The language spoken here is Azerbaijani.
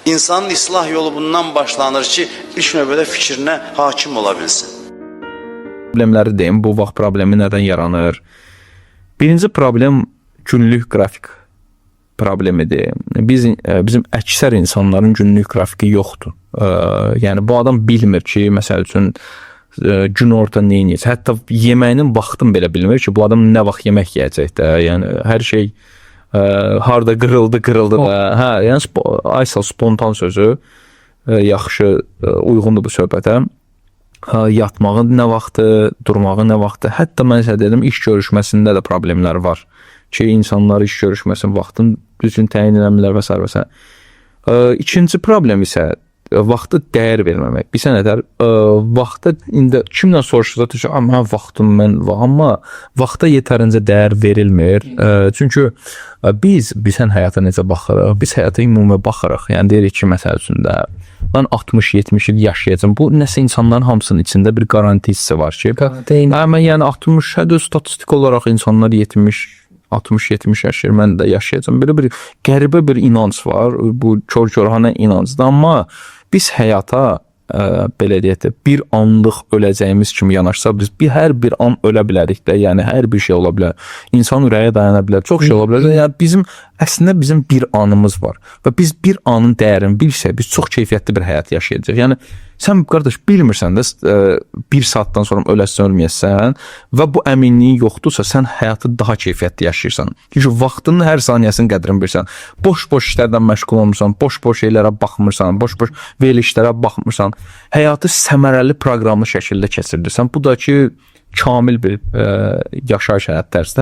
İnsanın islah yolu bundan başlanır ki, ilk növbədə fikrinə hakim ola bilsin. Problemləri deyim, bu vaxt problemi nədən yaranır? Birinci problem günlük qrafik problemidir. Bizim əksər insanların günlük qrafiki yoxdur. Yəni bu adam bilmir ki, məsəl üçün gün orta nə yeyəcək? Hətta yeməyinin vaxtını belə bilmir ki, bu adam nə vaxt yemək yeyəcək də. Yəni hər şey harda qırıldı da. Hə, yəni Aysel spontan sözü yaxşı uyğundur bu söhbətə. Yatmağın nə vaxtı, durmağın nə vaxtı. Hətta mən sizə dedim, iş görüşməsində də problemlər var ki, insanlar iş görüşməsinin vaxtını düzgün təyin edəmirlər və s. və s. İkinci problem isə vaxta dəyər verməmək. Bir sənədər vaxta indi kimlə soruşsa da mən vaxtım var, amma vaxta yetərincə dəyər verilmir. Çünki biz həyata necə baxırıq? Biz həyata ümumi baxırıq. Yəni deyirik ki, məsəl üçün də mən 60-70 il yaşayacağam. Bu nəsə insanların hamısının içində bir garanti hissi var ki, yəni 60 hədə statistik olaraq insanlar 60-70 yaşayır, mən də yaşayacağam. Belə bir qəribə bir inanc var. Bu kör-körhanə inancdır. Amma biz həyata belə deyək də bir anlıq öləcəyimiz kimi yanaşsa, biz hər bir an ölə bilərik də. Yəni hər bir şey ola bilər. İnsan ürəyə dayana bilər. Çox şey ola bilər. Yəni əslində bizim bir anımız var və biz bir anın dəyərini bilsək, biz çox keyfiyyətli bir həyat yaşayacağıq. Yəni sən qardaş bilmirsən də bir saatdan sonra öləsən, ölməyəsən və bu əminliyi yoxdursa, sən həyatı daha keyfiyyətli yaşayırsan. Çünki vaxtının hər saniyəsinin qədrini bilirsən. Boş-boş işlərdən məşğul olmursan, boş-boş şeylərə baxmırsan, boş-boş verilişlərə baxmırsan. Həyatı səmərəli proqramlı şəkildə keçirdirsən. Bu da ki, kamil bir yaşayış həyat tərzidir.